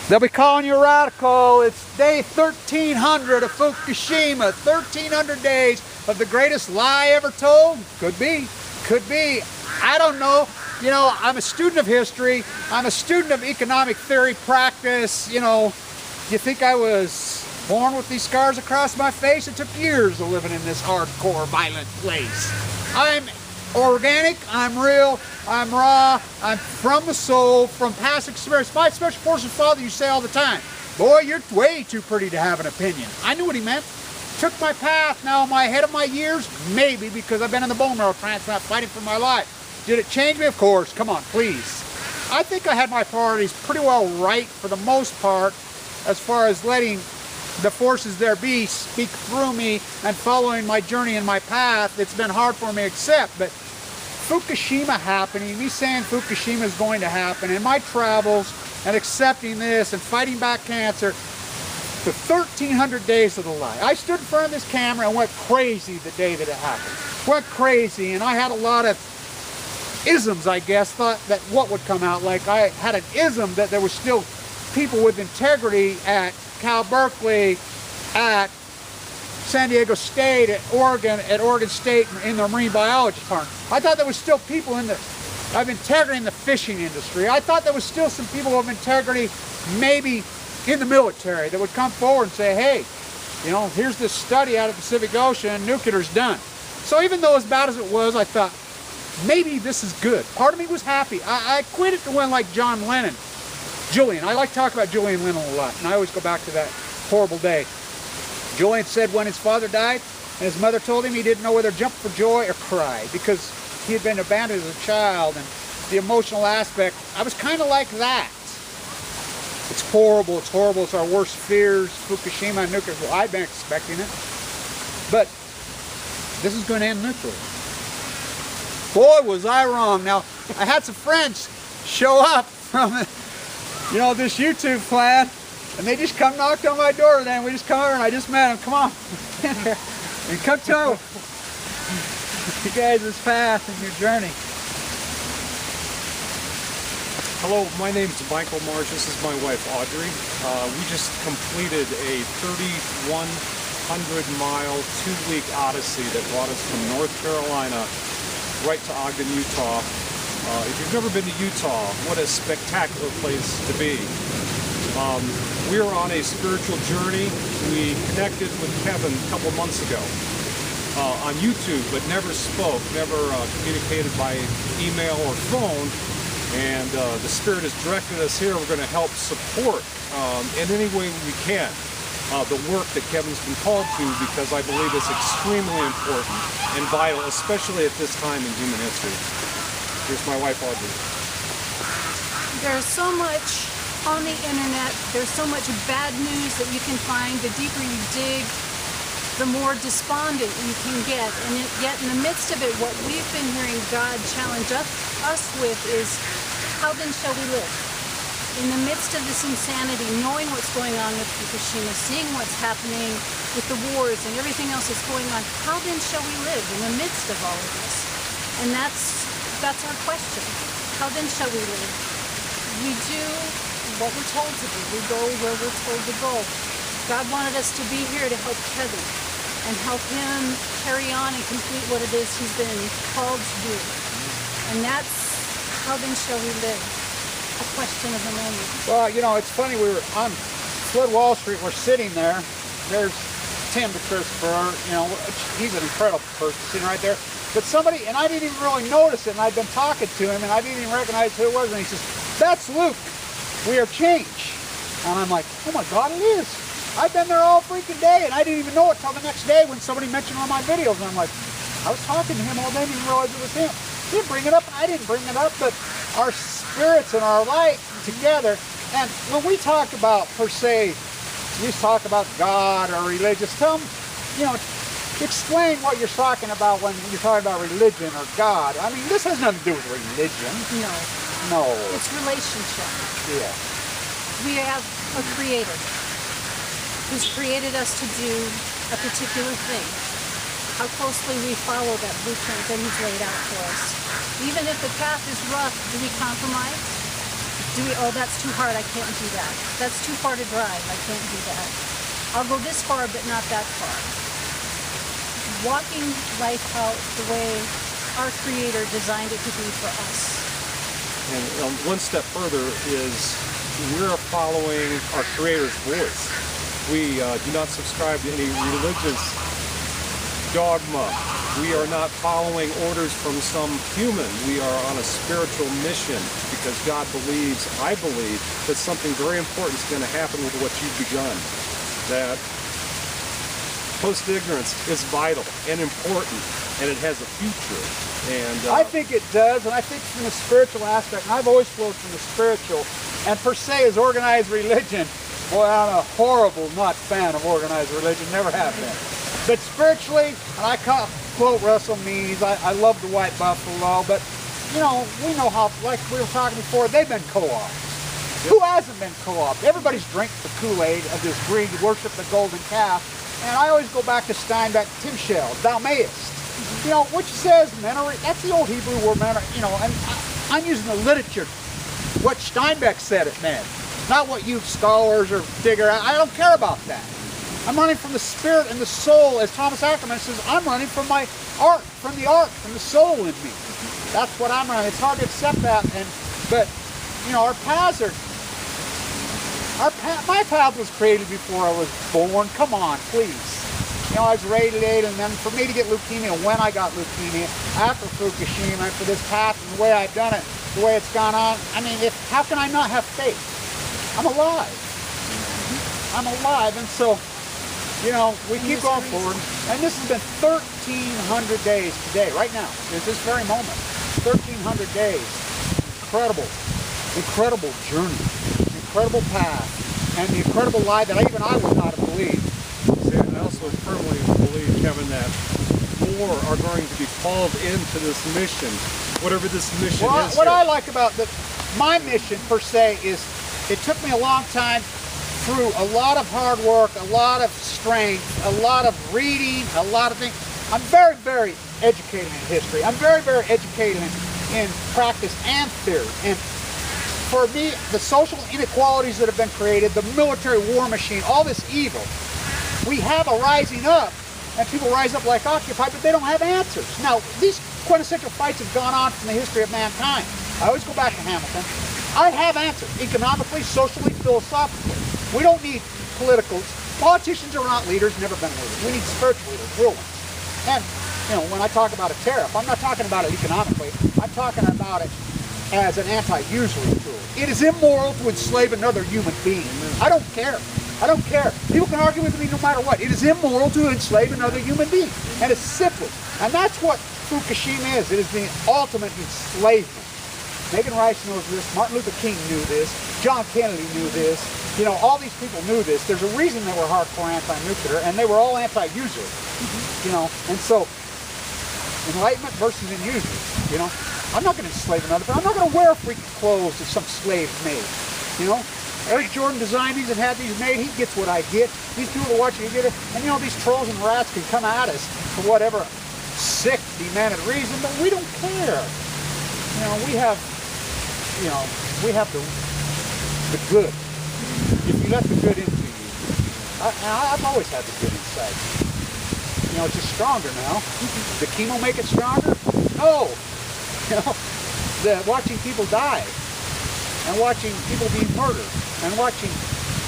They'll be calling you a radical. It's day 1300 of Fukushima. 1300 days of the greatest lie ever told? Could be. Could be. I don't know. You know, I'm a student of history. I'm a student of economic theory practice. You know, you think I was born with these scars across my face? It took years of living in this hardcore, violent place. I'm organic, I'm real, I'm raw, I'm from the soul, from past experience. My special forces father used to say all the time, boy, you're way too pretty to have an opinion. I knew what he meant. Took my path. Now am I ahead of my years? Maybe, because I've been in the bone marrow transplant fighting for my life. Did it change me? Of course. Come on, please. I think I had my priorities pretty well right for the most part, as far as letting the forces there be speak through me and following my journey and my path. It's been hard for me to accept, but Fukushima happening, me saying Fukushima is going to happen, and my travels and accepting this and fighting back cancer, the 1300 days of the lie. I stood in front of this camera and went crazy the day that it happened. Went crazy, and I had a lot of isms, I guess, thought that what would come out. Like I had an ism that there was still people with integrity at Cal Berkeley, at San Diego State, at Oregon State in the marine biology department. I thought there was still people of integrity in the fishing industry. I thought there was still some people of integrity maybe in the military that would come forward and say, hey, you know, here's this study out of the Pacific Ocean, nuclear's done. So even though as bad as it was, I thought, maybe this is good. Part of me was happy. I quit it to win like John Lennon. Julian, I like to talk about Julian Lennon a lot, and I always go back to that horrible day. Julian said when his father died, and his mother told him he didn't know whether to jump for joy or cry, because he had been abandoned as a child, and the emotional aspect, I was kind of like that. It's horrible, it's horrible, it's our worst fears, Fukushima and nuclear. Well, I've been expecting it, but this is going to end nuclear. Boy, was I wrong. Now, I had some friends show up from, you know, this YouTube clan, and they just come knocked on my door today, and we just come over, and I just met them. Come on, and come to you guys' path and your journey. Hello, my name is Michael Marsh. This is my wife, Audrey. We just completed a 3,100-mile, 2-week odyssey that brought us from North Carolina right to Ogden, Utah. If you've never been to Utah, what a spectacular place to be. We are on a spiritual journey. We connected with Kevin a couple months ago on YouTube, but never spoke, never communicated by email or phone. And the Spirit has directed us here. We're going to help support in any way we can the work that Kevin's been called to, because I believe it's extremely important and vital, especially at this time in human history. Here's my wife, Audrey. There's so much on the internet. There's so much bad news that you can find. The deeper you dig, the more despondent you can get. And yet in the midst of it, what we've been hearing God challenge us with is, how then shall we live? In the midst of this insanity, knowing what's going on with Fukushima, seeing what's happening with the wars and everything else that's going on, how then shall we live in the midst of all of this? And that's our question. How then shall we live? We do what we're told to do. We go where we're told to go. God wanted us to be here to help Kevin and help him carry on and complete what it is he's been called to do. And that's how then shall we live? A question of the moment. Well, you know, it's funny, we were on Flood Wall Street, we're sitting there. There's Tim to Christopher, you know, he's an incredible person sitting right there. But somebody, and I didn't even really notice it, and I'd been talking to him, and I didn't even recognize who it was, and he says, that's Luke, we are change. And I'm like, oh my God, it is. I've been there all freaking day, and I didn't even know it till the next day when somebody mentioned one of my videos, and I'm like, I was talking to him all day, and didn't realize it was him. He didn't bring it up, and I didn't bring it up, but our spirits and our light together. And when we talk about, per se, we talk about God or religious, tell them, you know, explain what you're talking about when you're talking about religion or God. I mean, this has nothing to do with religion. No. No. It's relationship. Yeah. We have a creator who's created us to do a particular thing. How closely we follow that blueprint that he's laid out for us. Even if the path is rough, do we compromise? Oh, that's too hard, I can't do that. That's too far to drive, I can't do that. I'll go this far, but not that far. Walking life out the way our Creator designed it to be for us. And one step further is we're following our Creator's voice. We do not subscribe to any religious dogma. We are not following orders from some human. We are on a spiritual mission because God believes, I believe, that something very important is going to happen with what you've begun. That post-ignorance is vital and important, and it has a future. And I think it does, and I think from the spiritual aspect, and I've always flowed from the spiritual, and per se as organized religion, boy, I'm a horrible not fan of organized religion, never have been. But spiritually, and I quote Russell Means, I love the White Buffalo, but you know, we know how, like we were talking before, they've been co-opted. Yep. Who hasn't been co-opted? Everybody's drinking the Kool-Aid of this greed, worship the golden calf. And I always go back to Steinbeck, Tim Shell, thou mayest. You know, which says men are, that's the old Hebrew word men are, you know, and I'm using the literature, what Steinbeck said it meant. Not what you scholars or figure out. I don't care about that. I'm running from the spirit and the soul, as Thomas Ackerman says, I'm running from my art, from the soul in me. That's what I'm running. It's hard to accept that, but you know, our paths are, my path was created before I was born. Come on, please. You know, I was radiated, and then for me to get leukemia, when I got leukemia, after Fukushima, and for this path and the way I've done it, the way it's gone on, I mean, how can I not have faith? I'm alive. I'm alive, and so, you know, we keep going forward. And this has been 1,300 days today, right now, at this very moment. 1,300 days. Incredible, incredible journey, incredible path, and the incredible lie that even I would not have believed. See, I also firmly believe, Kevin, that more are going to be called into this mission, whatever this mission is. What I like about my mission, per se, is it took me a long time through a lot of hard work, a lot of strength, a lot of reading, a lot of things. I'm very, very educated in history. I'm very, very educated in practice and theory. And for me, the social inequalities that have been created, the military war machine, all this evil, we have a rising up, and people rise up like Occupy, but they don't have answers. Now, these quintessential fights have gone on from the history of mankind. I always go back to Hamilton. I have answers, economically, socially, philosophically. We don't need politicals. Politicians are not leaders, never been leaders. We need spiritual leaders, real ones. And, you know, when I talk about a tariff, I'm not talking about it economically. I'm talking about it as an anti-usury tool. It is immoral to enslave another human being. I don't care. I don't care. People can argue with me no matter what. It is immoral to enslave another human being. And it's simple. And that's what Fukushima is. It is the ultimate enslavement. Megan Rice knows this. Martin Luther King knew this. John Kennedy knew this. You know, all these people knew this. There's a reason they were hardcore anti-nuclear, and they were all anti-usury. You know, and so enlightenment versus usury. You know, I'm not going to enslave another, but I'm not going to wear freaking clothes that some slave made. You know, Eric Jordan designed these and had these made. He gets what I get. These people are watching, get it. And you know, these trolls and rats can come at us for whatever sick, demanded reason, but we don't care. You know, we have the good. If you let the good into you, I've always had the good inside. You know, it's just stronger now. The chemo make it stronger? No. You know, watching people die, and watching people be murdered, and watching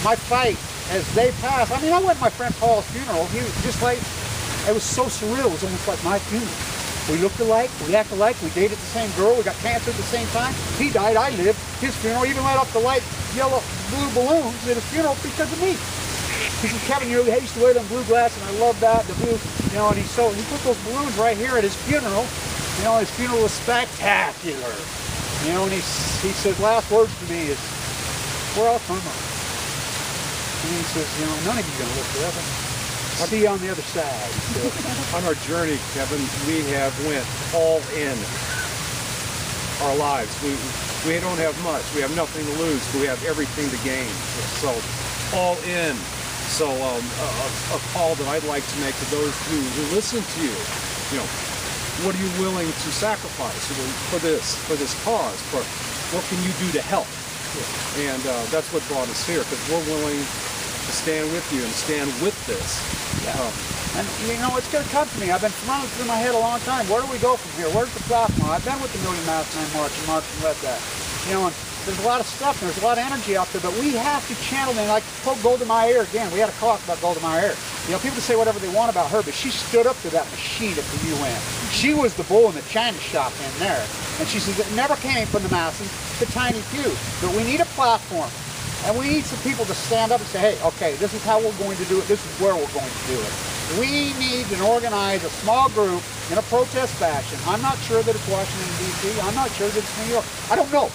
my fight as they pass. I mean, I went to my friend Paul's funeral. He was just like, it was so surreal. It was almost like my funeral. We looked alike, we act alike, we dated the same girl, we got cancer at the same time. He died, I lived. His funeral even lit up the light yellow, blue balloons at his funeral because of me. He said, Kevin, you used to wear them blue glasses, and I love that, the blue, you know, and he put those balloons right here at his funeral. You know, his funeral was spectacular. You know, and he said, last words to me is, we're all from her. And he says, you know, none of you are going to live forever. I'll see you on the other side. On our journey, Kevin, we have went all in our lives. We don't have much. We have nothing to lose, but we have everything to gain. So, all in. So, a call that I'd like to make to those who listen to you, you know, what are you willing to sacrifice for this cause? For what can you do to help? And that's what brought us here, because we're willing to stand with you and stand with this. And you know, it's going to come to me. I've been running through my head a long time. Where do we go from here? Where's the platform? I've been with the Million Mouse Man March and led that. You know, and there's a lot of stuff, and there's a lot of energy out there, but we have to channel them. Like Golda Meir again. We had a talk about Golda Meir. You know, people can say whatever they want about her, but she stood up to that machine at the UN. She was the bull in the China shop in there. And she says it never came from the masses, the tiny few. But we need a platform. And we need some people to stand up and say, hey, okay, this is how we're going to do it. This is where we're going to do it. We need to organize a small group in a protest fashion. I'm not sure that it's Washington, D.C. I'm not sure that it's New York. I don't know.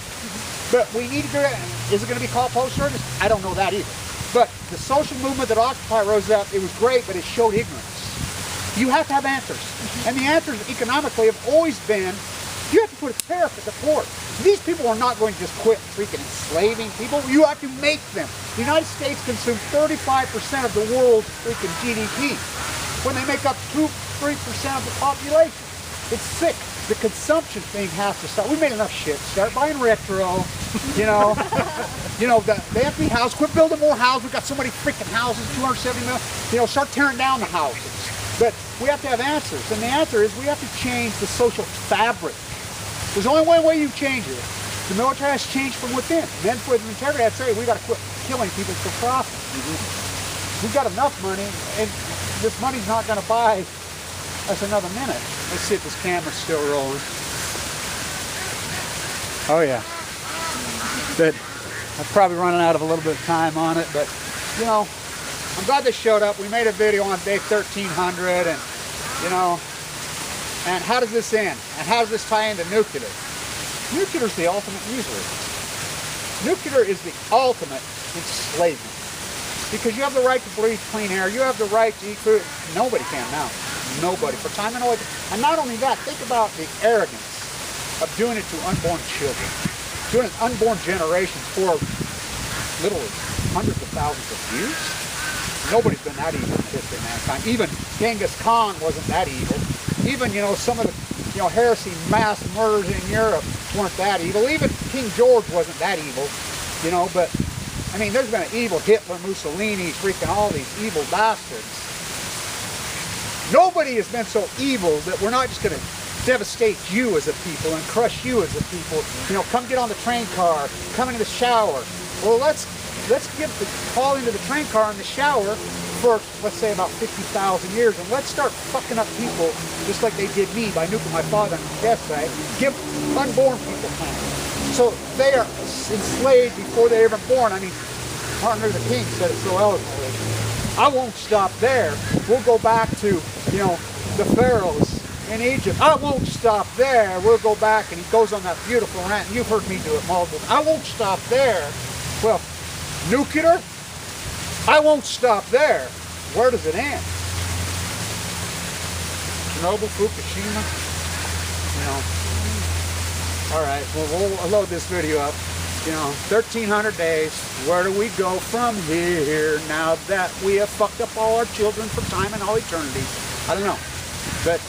But we need to do it. Is it going to be called post-service? I don't know that either. But the social movement that Occupy rose up, it was great, but it showed ignorance. You have to have answers. And the answers economically have always been, you have to put a tariff at the port. These people are not going to just quit freaking enslaving people. You have to make them. The United States consumes 35% of the world's freaking GDP when they make up 2-3% of the population. It's sick. The consumption thing has to stop. We made enough shit. Start buying retro, you know. You know, the empty house. Quit building more houses. We've got so many freaking houses, 270 million. You know, start tearing down the houses. But we have to have answers. And the answer is we have to change the social fabric. There's only one way you change it. The military has changed from within. Men with integrity have to say, we got to quit killing people for profit. We've got enough money, and this money's not going to buy us another minute. Let's see if this camera's still rolling. Oh yeah. But I'm probably running out of a little bit of time on it, but you know, I'm glad they showed up. We made a video on day 1300, and you know, and how does this end? And how does this tie into nuclear? Nuclear is the ultimate usury. Nuclear is the ultimate enslavement. Because you have the right to breathe clean air, you have the right to eat food. Nobody can now. Nobody. For time and always. And not only that, think about the arrogance of doing it to unborn children. Doing it to unborn generations for literally hundreds of thousands of years. Nobody's been that evil in the history of mankind. Even Genghis Khan wasn't that evil. Even, you know, some of the, you know, heresy mass murders in Europe weren't that evil. Even King George wasn't that evil, you know, but, I mean, there's been an evil Hitler, Mussolini, freaking all these evil bastards. Nobody has been so evil that we're not just going to devastate you as a people and crush you as a people. You know, come get on the train car, come into the shower. Well, let's get the call into the train car and the shower for, let's say, about 50,000 years, and let's start fucking up people just like they did me by nuking my father on the death site. Give unborn people time. So they are enslaved before they're even born. I mean, Martin Luther King said it so eloquently. I won't stop there. We'll go back to, you know, the pharaohs in Egypt. I won't stop there. We'll go back, and he goes on that beautiful rant, and you've heard me do it multiple times. I won't stop there. Well, nuclear? I won't stop there. Where does it end? Chernobyl, Fukushima? You know. Alright, well, we'll load this video up. You know, 1,300 days. Where do we go from here now that we have fucked up all our children for time and all eternity? I don't know. But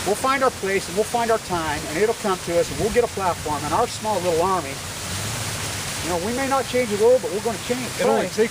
we'll find our place and we'll find our time, and it'll come to us, and we'll get a platform. And our small little army, you know, we may not change the world, but we're going to change it. It only takes